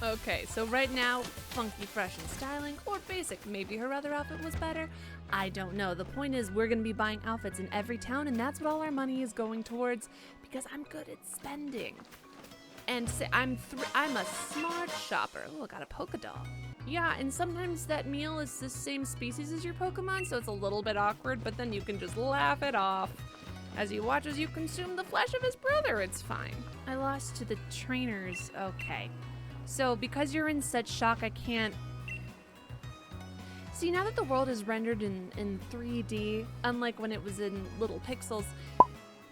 Okay, so right now, funky, fresh, and styling, or basic. Maybe her other outfit was better. I don't know. The point is, we're gonna be buying outfits in every town, and that's what all our money is going towards, because I'm good at spending. And I'm a smart shopper. Oh, I got a polka doll. Yeah, and sometimes that meal is the same species as your Pokemon, so it's a little bit awkward, but then you can just laugh it off. As you watch as you consume the flesh of his brother, it's fine. I lost to the trainers. Okay. So because you're in such shock, I can't... See, now that the world is rendered in 3D, unlike when it was in little pixels,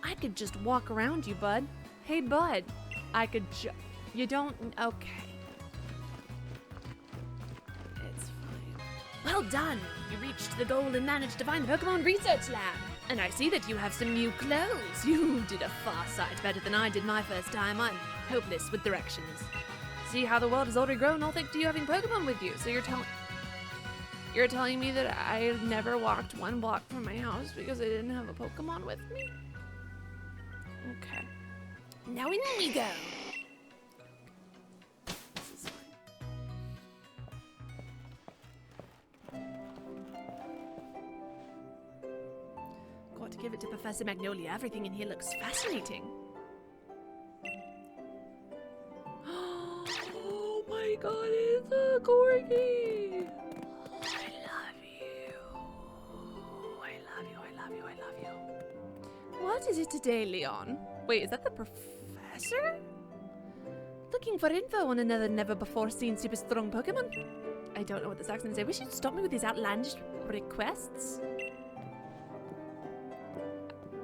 I could just walk around you, bud. Hey, bud. I could You don't... Okay. It's fine. Well done! You reached the goal and managed to find the Pokemon Research Lab. And I see that you have some new clothes. You did a far sight better than I did my first time. I'm hopeless with directions. See how the world has already grown all thanks to you having Pokemon with you. So you're telling me that I never walked 1 block from my house because I didn't have a Pokemon with me? Okay. Now in we go. This is fine. Got to give it to Professor Magnolia. Everything in here looks fascinating. Oh my god, it's a corgi! I love you. I love you, I love you, I love you. What is it today, Leon? Wait, is that the professor? Looking for info on another never-before-seen super strong Pokemon? I don't know what this accent is. I wish you'd stop me with these outlandish requests.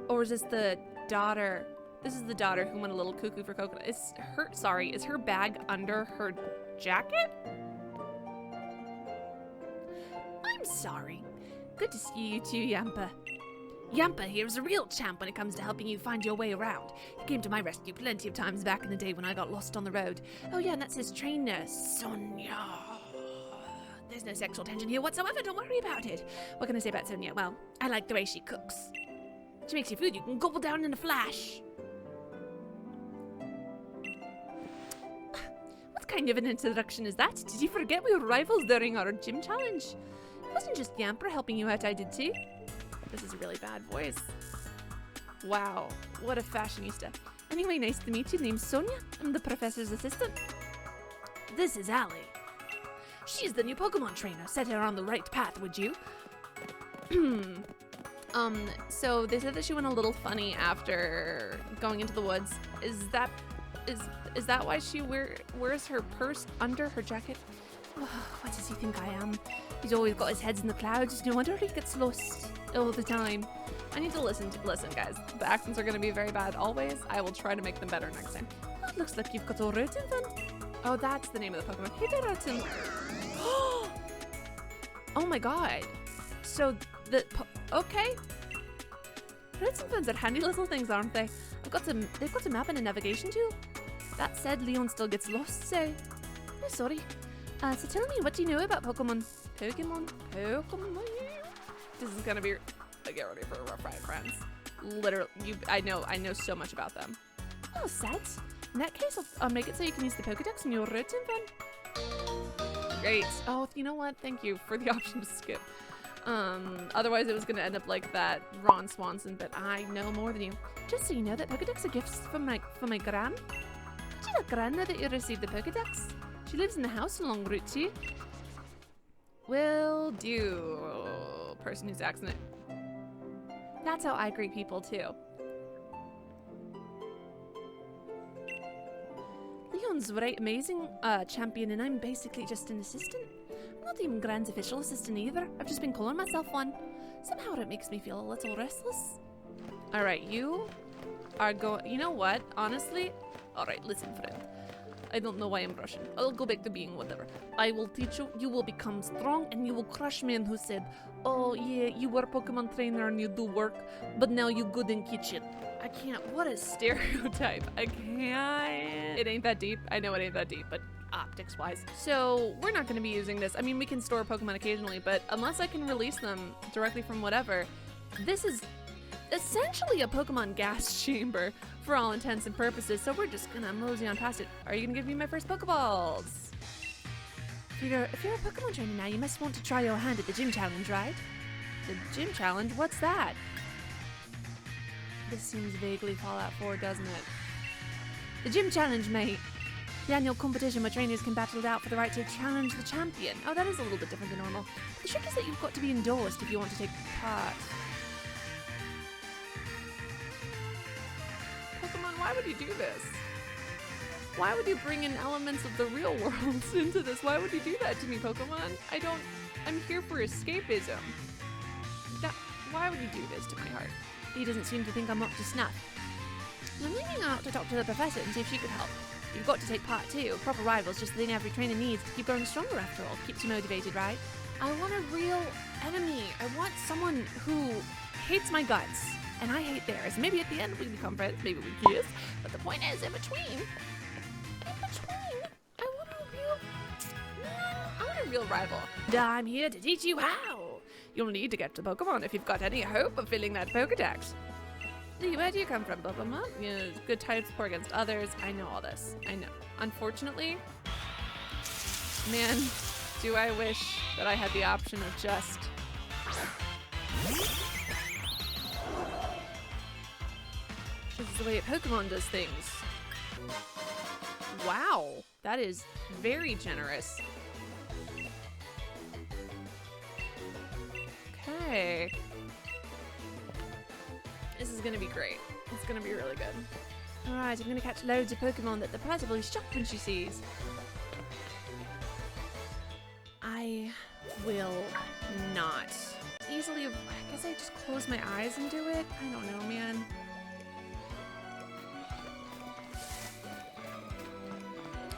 Or is this the daughter? This is the daughter who went a little cuckoo for coconut. Is her bag under her jacket? I'm sorry. Good to see you too, Yampa. Yampa here is a real champ when it comes to helping you find your way around. He came to my rescue plenty of times back in the day when I got lost on the road. Oh yeah, and that's his trainer, Sonia. There's no sexual tension here whatsoever, don't worry about it. What can I say about Sonia? Well, I like the way she cooks. She makes you food you can gobble down in a flash. What kind of an introduction is that? Did you forget we were rivals during our gym challenge? It wasn't just Yamper helping you out, I did too. This is a really bad voice. Wow, what a fashionista. Anyway, nice to meet you. Name's Sonia. I'm the professor's assistant. This is Allie. She's the new Pokemon trainer. Set her on the right path, would you? So they said that she went a little funny after going into the woods. Is that why she wears her purse under her jacket? Oh, what does he think I am? He's always got his head in the clouds. No wonder he gets lost all the time. I need to listen, guys. The accents are going to be very bad always. I will try to make them better next time. Oh, it looks like you've got a Rotom then. Oh, that's the name of the Pokemon. Hey there, Rotom. Oh my god. So okay. Rotom phones are handy little things, aren't they? They've got a map and a navigation tool. That said, Leon still gets lost, so... Oh, sorry. So tell me, what do you know about Pokemon? Pokemon? This is gonna be... Get ready for a rough ride, friends. Literally, I know so much about them. Oh, sad. In that case, I'll make it so you can use the Pokédex in your Rotom phone. Great. Oh, you know what? Thank you for the option to skip. Otherwise it was gonna end up like that Ron Swanson, but I know more than you. Just so you know, that Pokédex are gifts from my gran. Did you let gran know that you received the Pokédex? She lives in the house along Route 2. Will do. Person who's accent. That's how I greet people too. Leon's right, amazing champion, and I'm basically just an assistant. I'm not even Gran's official assistant either. I've just been calling myself one. Somehow it makes me feel a little restless. Alright, you are you know what? Honestly? Alright, listen, friend. I don't know why I'm Russian. I'll go back to being whatever. I will teach you. You will become strong and you will crush men who said, oh yeah, you were a Pokemon trainer and you do work, but now you good in kitchen. I can't. What a stereotype. I can't. It ain't that deep. I know it ain't that deep, but optics wise. So we're not going to be using this. I mean, we can store Pokemon occasionally, but unless I can release them directly from whatever, this is essentially a Pokemon gas chamber for all intents and purposes. So we're just going to mosey on past it. Are you going to give me my first Pokeballs? If you're a Pokemon trainer now, you must want to try your hand at the gym challenge, right? The gym challenge? What's that? This seems vaguely Fallout 4, doesn't it? The gym challenge, mate. The annual competition where trainers can battle it out for the right to challenge the champion. Oh, that is a little bit different than normal. The trick is that you've got to be endorsed if you want to take part. Pokemon, why would you do this? Why would you bring in elements of the real world into this? Why would you do that to me, Pokemon? I'm here for escapism. Why would you do this to my heart? He doesn't seem to think I'm up to snuff. I'm leaving out to talk to the professor and see if she could help. You've got to take part too. Proper rival's just the thing every trainer needs to keep growing stronger after all. Keeps you motivated, right? I want a real enemy. I want someone who hates my guts and I hate theirs. Maybe at the end we become friends, maybe we kiss. But the point is, in between, I want a real rival. And I'm here to teach you how. You'll need to get to Pokemon if you've got any hope of filling that Pokedex. Where do you come from, Pokemon? Good types, poor against others. I know all this. I know. Unfortunately, man, do I wish that I had the option of just... This is the way Pokemon does things. Wow, that is very generous. Okay. This is gonna be great. It's gonna be really good. Alright, I'm gonna catch loads of Pokemon that the prize will be shocked when she sees. I will not. Easily, I guess I just close my eyes and do it? I don't know, man.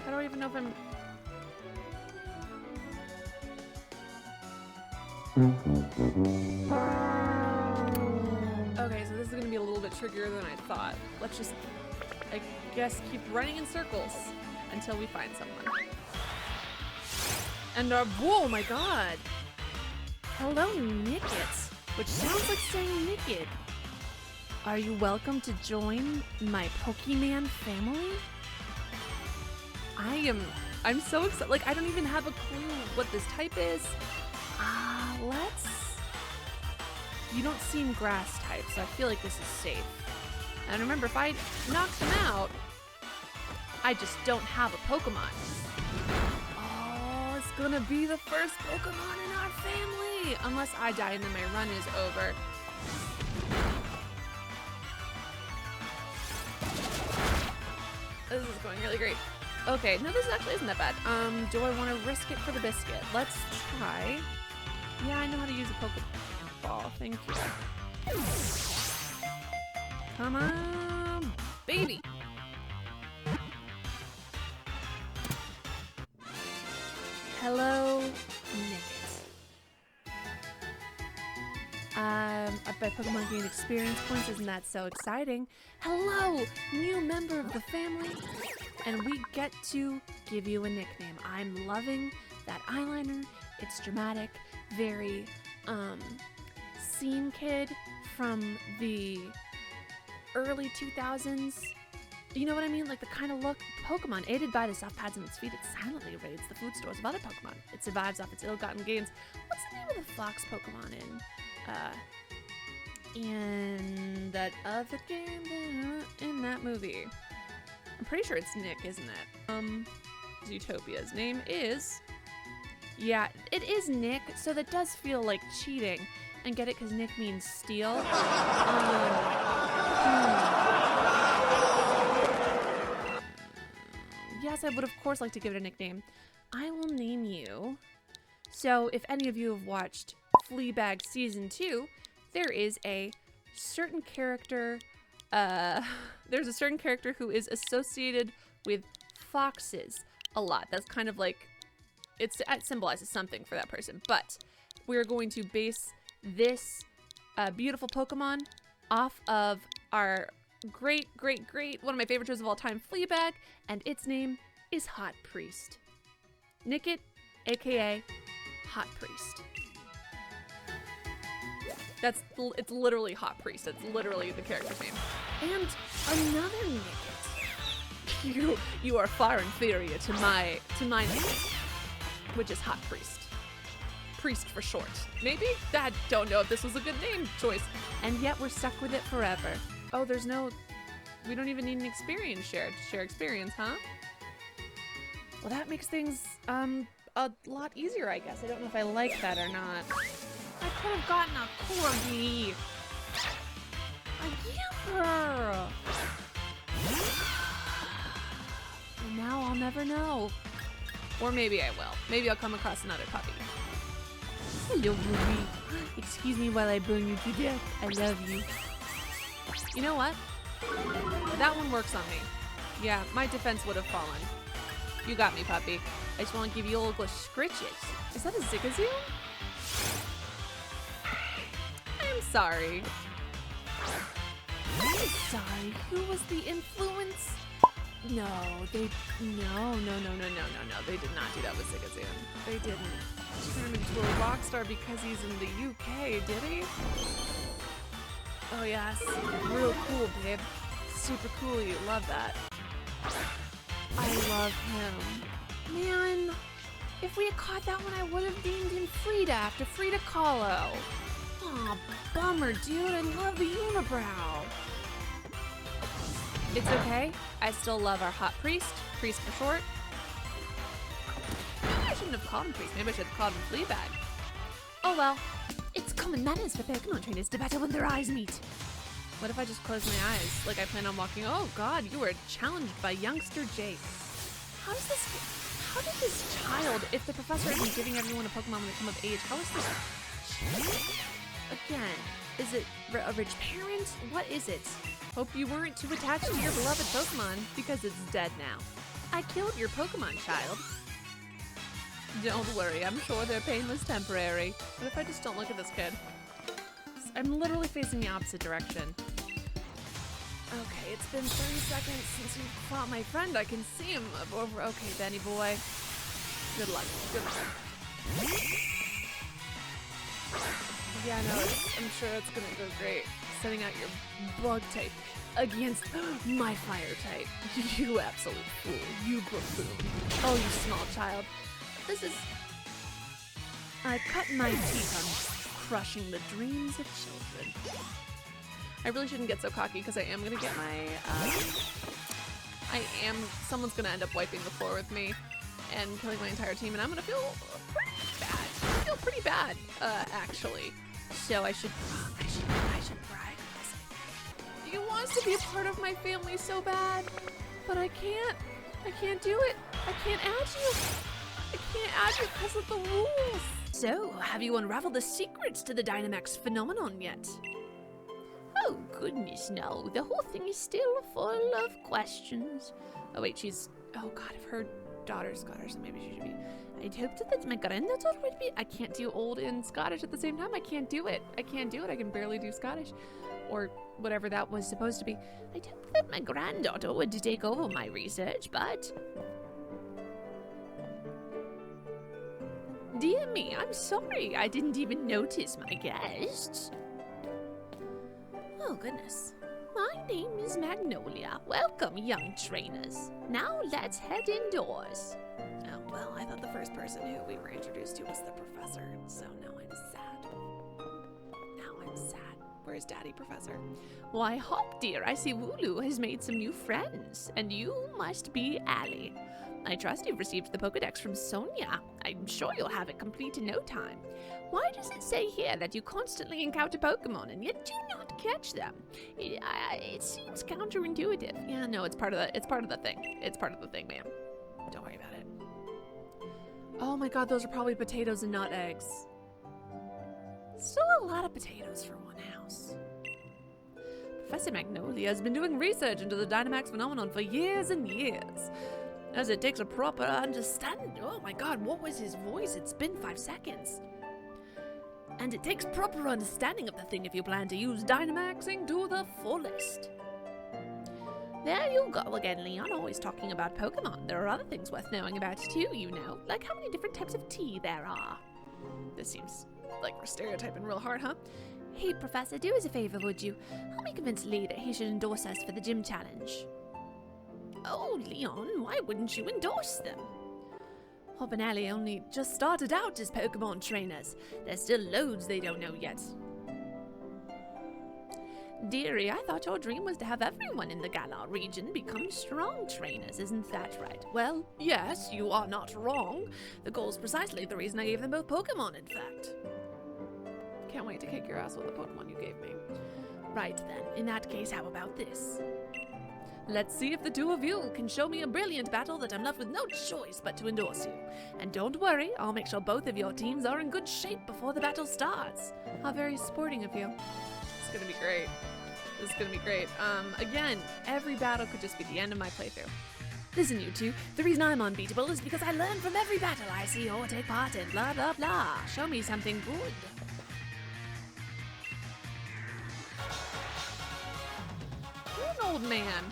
I don't even know if I'm... Okay, so this is gonna be a little bit trickier than I thought. Let's just, I guess, keep running in circles until we find someone. And oh my god! Hello, Nickit, which sounds like saying Nickit. Are you welcome to join my Pokemon family? I'm so excited. Like, I don't even have a clue what this type is. You don't seem grass type, so I feel like this is safe. And remember, if I knock them out, I just don't have a Pokemon. Oh, it's gonna be the first Pokemon in our family! Unless I die and then my run is over. This is going really great. Okay, no, this actually isn't that bad. Do I want to risk it for the biscuit? Let's try. Yeah, I know how to use a Pokeball. Thank you. Come on, baby. Hello, Nickit. I bet Pokemon gained experience points. Isn't that so exciting? Hello, new member of the family. And we get to give you a nickname. I'm loving that eyeliner. It's dramatic, very scene kid from the early 2000s. You know what I mean? Like the kind of look. Pokemon, aided by the soft pads on its feet, it silently raids the food stores of other Pokemon. It survives off its ill-gotten gains. What's the name of the fox Pokemon in that other game in that movie? I'm pretty sure it's Nick, isn't it? Zootopia's name is... Yeah, it is Nick, so that does feel like cheating. And get it, because Nick means steal. Yes, I would of course like to give it a nickname. I will name you... So, if any of you have watched Fleabag Season 2, there is a certain character... there's a certain character who is associated with foxes a lot. That's kind of like, it symbolizes something for that person. But we're going to base this beautiful Pokemon off of our great, one of my favorite shows of all time, Fleabag, and its name is Hot Priest. Nickit, aka Hot Priest. It's literally Hot Priest. It's literally the character's name. And another Nickit. You are far inferior to my Nickit. which is Hot Priest. Priest for short. Maybe? I don't know if this was a good name choice. And yet we're stuck with it forever. Oh, there's no... We don't even need an experience share to share experience, huh? Well, that makes things, a lot easier, I guess. I don't know if I like that or not. I could have gotten a corgi. A yipper. And now I'll never know. Or maybe I will. Maybe I'll come across another puppy. Hello, Ruby. Excuse me while I burn you to death. I love you. You know what? That one works on me. Yeah, my defense would have fallen. You got me, puppy. I just want to give you all little scritches. Is that a Zigazoo? I'm sorry. I'm sorry. Who was the influence? No, they... No. They did not do that with Zigazoo. They didn't turn him into a rock star because he's in the UK, did he? Oh, yes. Real cool, babe. Super cool. You love that. I love him. Man, if we had caught that one, I would have named him Frida after Frida Kahlo. Aw, bummer, dude. I love the unibrow. It's okay. I still love our Hot Priest. Priest for short. Maybe I shouldn't have called him Priest. Maybe I should have called him Fleabag. Oh well. It's common manners for Pokemon trainers to battle when their eyes meet. What if I just close my eyes? Like I plan on walking. Oh god, you were challenged by youngster Jake. How did this child, if the professor isn't giving everyone a Pokemon when they come of age, how is this? Again, is it a rich parent? What is it? Hope you weren't too attached to your beloved Pokemon, because it's dead now. I killed your Pokemon, child. Don't worry, I'm sure their pain was temporary. What if I just don't look at this kid? I'm literally facing the opposite direction. Okay, it's been 30 seconds since you fought my friend. I can see him over. Okay, Benny boy. Good luck. Good luck. Yeah, no, I'm sure it's gonna go great. Setting out your bug type against my fire type. You absolute fool. You buffoon. Oh, you small child. This is... I cut my teeth on crushing the dreams of children. I really shouldn't get so cocky because I am gonna get my, someone's gonna end up wiping the floor with me and killing my entire team, and I'm gonna feel pretty bad, actually. So I should brag. He wants to be a part of my family so bad, but I can't do it. I can't add you. I can't add you because of the rules. So, have you unraveled the secrets to the Dynamax phenomenon yet? Oh goodness, no. The whole thing is still full of questions. Oh wait, oh god, if her daughter's Scottish, so maybe she should be. I'd hoped that my granddaughter would be. I can't do old and Scottish at the same time. I can't do it. I can barely do Scottish. Or whatever that was supposed to be. I'd hoped that my granddaughter would take over my research, but... Dear me, I'm sorry. I didn't even notice my guests. Oh, goodness. My name is Magnolia. Welcome, young trainers. Now let's head indoors. Oh, well, I thought the first person who we were introduced to was the professor, so now I'm sad. Where's Daddy, Professor? Why, Hop, dear, I see Wooloo has made some new friends, and you must be Allie. I trust you've received the Pokedex from Sonia. I'm sure you'll have it complete in no time. Why does it say here that you constantly encounter Pokemon and yet do not catch them? It seems counterintuitive. Yeah, no, it's part of the thing. It's part of the thing, ma'am. Don't worry about it. Oh my god, those are probably potatoes and not eggs. Still a lot of potatoes for one house. Professor Magnolia has been doing research into the Dynamax phenomenon for years and years. As it takes a proper understanding. Oh my god, what was his voice? It's been 5 seconds. And it takes proper understanding of the thing if you plan to use Dynamaxing to the fullest. There you go again, Leon, always talking about Pokemon. There are other things worth knowing about too, you know, like how many different types of tea there are. This seems like we're stereotyping real hard, huh? Hey, Professor, do us a favor, would you? Help me convince Lee that he should endorse us for the gym challenge. Oh, Leon, why wouldn't you endorse them? Hop and Allie only just started out as Pokemon trainers. There's still loads they don't know yet. Dearie, I thought your dream was to have everyone in the Galar region become strong trainers, isn't that right? Well, yes, you are not wrong. The goal's precisely the reason I gave them both Pokemon, in fact. Can't wait to kick your ass with the Pokemon you gave me. Right then, in that case, how about this? Let's see if the two of you can show me a brilliant battle that I'm left with no choice but to endorse you. And don't worry, I'll make sure both of your teams are in good shape before the battle starts. How very sporting of you. It's gonna be great. This is gonna be great. Again, every battle could just be the end of my playthrough. Listen, you two, the reason I'm unbeatable is because I learn from every battle I see or take part in, blah, blah, blah. Show me something good. You're an old man.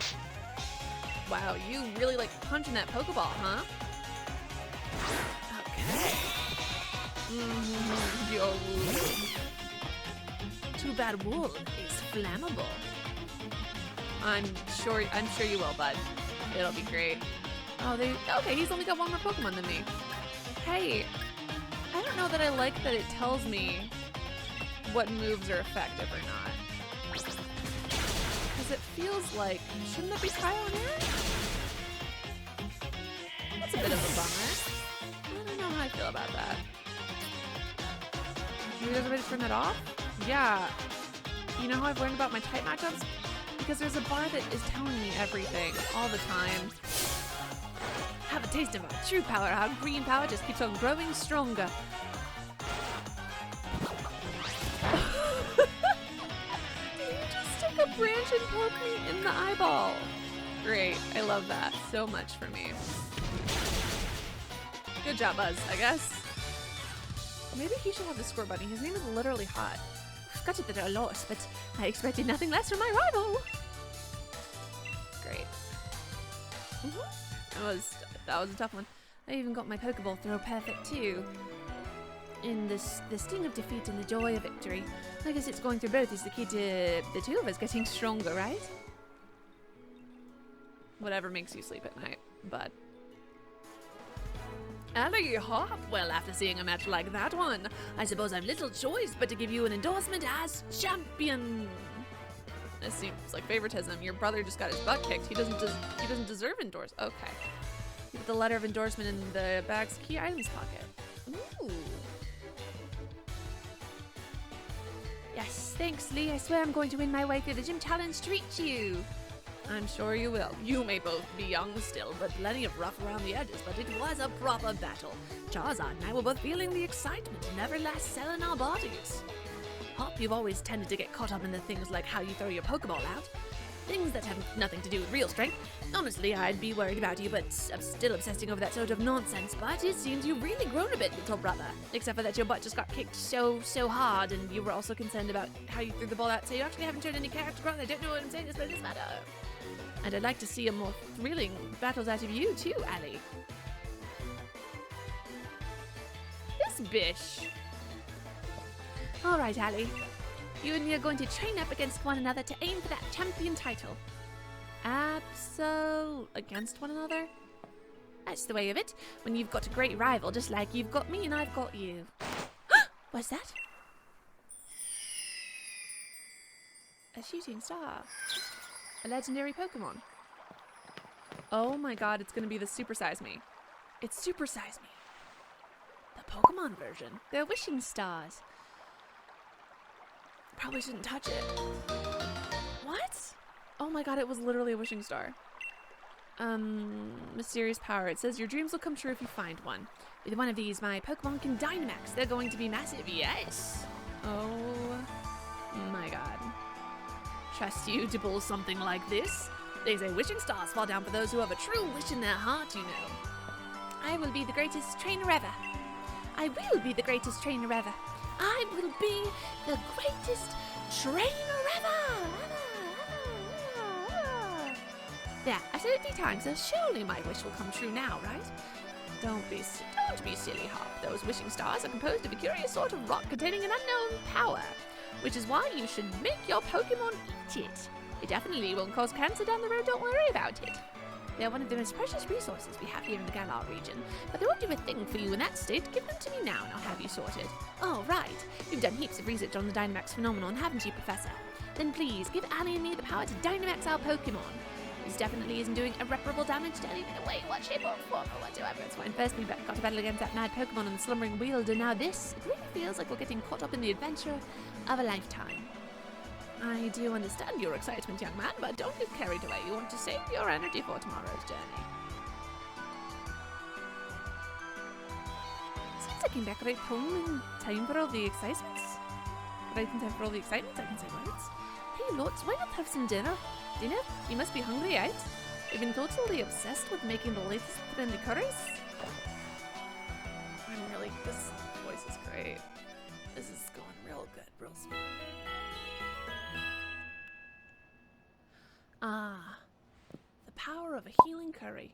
Wow, you really like punching that Pokeball, huh? Okay. Yo. Too bad wool is flammable. I'm sure you will, bud. It'll be great. Oh, okay, he's only got one more Pokemon than me. Hey, I don't know that I like that it tells me what moves are effective or not. Because it feels like, shouldn't that be trial and error? That's a bit of a bummer. I don't know how I feel about that. You guys ready to turn that off? Yeah. You know how I've learned about my type matchups? Because there's a bar that is telling me everything all the time. Have a taste of our true power. Our green power just keeps on growing stronger. Did you just stick a branch and poke me in the eyeball? Great. I love that so much for me. Good job, Buzz, I guess. Maybe he should have the score bunny. His name is literally hot. I've got it that I lost, but I expected nothing less from my rival. Great. That was a tough one. I even got my Pokeball throw perfect too. In the sting of defeat and the joy of victory. I guess it's going through both is the key to the two of us getting stronger, right? Whatever makes you sleep at night, bud. Allie, hop! Well, after seeing a match like that one, I suppose I've little choice but to give you an endorsement as champion. This seems like favoritism. Your brother just got his butt kicked. He doesn't deserve endorse. Okay. You put the letter of endorsement in the bag's key items pocket. Ooh. Yes, thanks, Lee. I swear I'm going to win my way through the gym challenge to reach you. I'm sure you will. You may both be young still, but plenty of rough around the edges, but it was a proper battle. Charizard and I were both feeling the excitement and never last cell in our bodies. Hop, you've always tended to get caught up in the things like how you throw your Pokeball out. Things that have nothing to do with real strength. Honestly, I'd be worried about you, but I'm still obsessing over that sort of nonsense. But it seems you've really grown a bit, little brother. Except for that your butt just got kicked so hard, and you were also concerned about how you threw the ball out, so you actually haven't shown any character growth. I don't know what I'm saying, but it doesn't matter. And I'd like to see a more thrilling battles out of you too, Allie. This bitch. All right, Allie. You and me are going to train up against one another to aim for that champion title. Against one another? That's the way of it. When you've got a great rival, just like you've got me and I've got you. What's that? A shooting star. A legendary Pokemon. Oh my god, it's gonna be the Super Size Me. It's Super Size Me. The Pokemon version. They're wishing stars. Probably shouldn't touch it. What? Oh my god, it was literally a wishing star. Mysterious power. It says your dreams will come true if you find one. With one of these, my Pokemon can Dynamax. They're going to be massive. Yes! Oh my god. Trust you to pull something like this? They say wishing stars fall down for those who have a true wish in their heart, you know. I will be the greatest trainer ever. I will be the greatest trainer ever. I will be the greatest trainer ever. There, I said it 3 times, so surely my wish will come true now, right? Don't be silly, Hop. Those wishing stars are composed of a curious sort of rock containing an unknown power, which is why you should make your Pokemon eat it. It definitely won't cause cancer down the road, don't worry about it. They are one of the most precious resources we have here in the Galar region, but they won't do a thing for you in that state. Give them to me now and I'll have you sorted. Oh, right. You've done heaps of research on the Dynamax phenomenon, haven't you, Professor? Then please, give Ali and me the power to Dynamax our Pokémon. This definitely isn't doing irreparable damage to anything. Wait, what shape or form or whatsoever, it's fine. First we got to battle against that mad Pokémon on the slumbering wielder. Now this, it really feels like we're getting caught up in the adventure of a lifetime. I do understand your excitement, young man, but don't get carried away. You want to save your energy for tomorrow's journey. Seems like in back right home in time for all the excitements. Right in time for all the excitement, I can say words. Hey, Lots, why not have some dinner? Dinner? You must be hungry, right? You've been totally obsessed with making the latest trendy curries? This voice is great. This is going real good, real smooth. Ah, the power of a healing curry.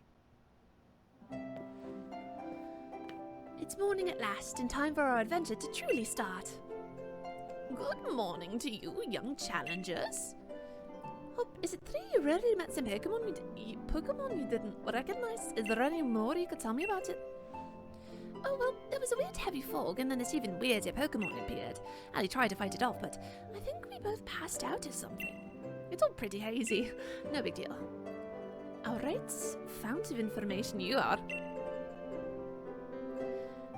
It's morning at last, and time for our adventure to truly start. Good morning to you, young challengers. Oh, is it three you really met some Pokémon you didn't recognize? Is there any more you could tell me about it? Oh, well, there was a weird heavy fog, and then this even weirder Pokémon appeared. Ali tried to fight it off, but I think we both passed out or something. It's all pretty hazy. No big deal. Alright, fount of information you are.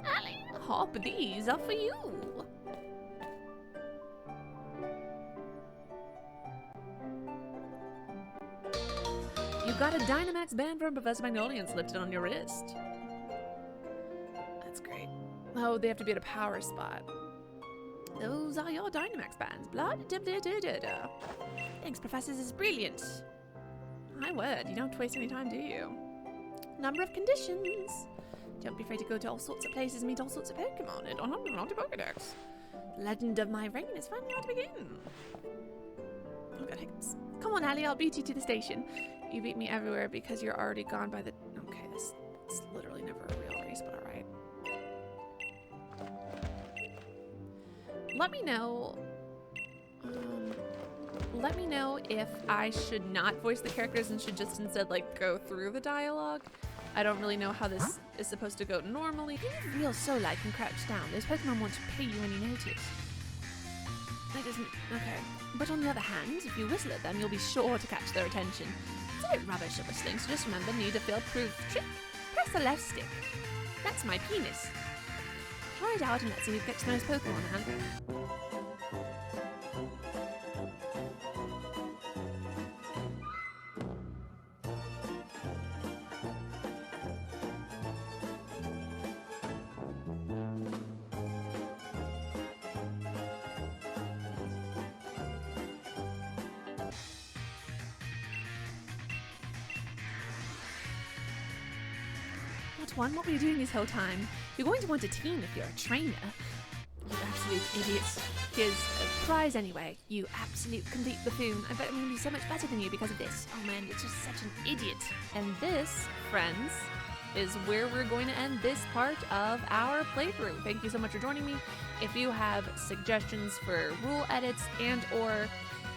Ali, hop, these are for you. You got a Dynamax band from Professor Magnolia slipped it on your wrist. That's great. Oh, they have to be at a power spot. Those are your Dynamax bands. Blah, da, da, da, da, da. Thanks, Professor. This is brilliant. My word, you don't waste any time, do you? Number of conditions. Don't be afraid to go to all sorts of places and meet all sorts of Pokemon and on Pokedex. The legend of my reign is finally about to begin. Oh, God, hiccups. Come on, Ali, I'll beat you to the station. You beat me everywhere because you're already gone by the... Okay, it's literally never a real race, but alright. Let me know if I should not voice the characters and should just instead like go through the dialogue. I don't really know how this is supposed to go normally. If you live real so-like and crouch down, those Pokemon won't pay you any notice. That doesn't... Okay. But on the other hand, if you whistle at them, you'll be sure to catch their attention. It's a bit rubbish at whistling, so just remember, need a field-proof trick. Press the left stick. That's my penis. Try it out and let's see who gets the most Pokemon, man. What were you doing this whole time? You're going to want a team if you're a trainer. You absolute idiots. Here's a prize anyway. You absolute complete buffoon. I bet I'm going to be so much better than you because of this. Oh man, you're just such an idiot. And this, friends, is where we're going to end this part of our playthrough. Thank you so much for joining me. If you have suggestions for rule edits and or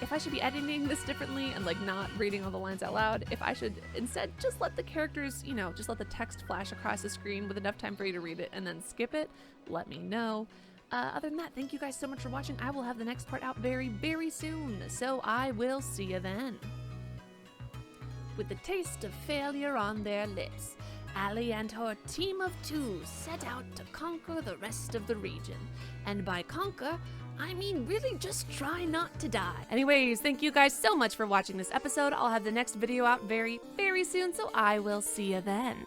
if I should be editing this differently and like not reading all the lines out loud, if I should instead just let the characters, you know, just let the text flash across the screen with enough time for you to read it and then skip it, let me know. Other than that, thank you guys so much for watching. I will have the next part out very, very soon, so I will see you then. With the taste of failure on their lips, Ali and her team of two set out to conquer the rest of the region. And by conquer, I mean really just try not to die. Anyways, thank you guys so much for watching this episode. I'll have the next video out very, very soon, so I will see you then.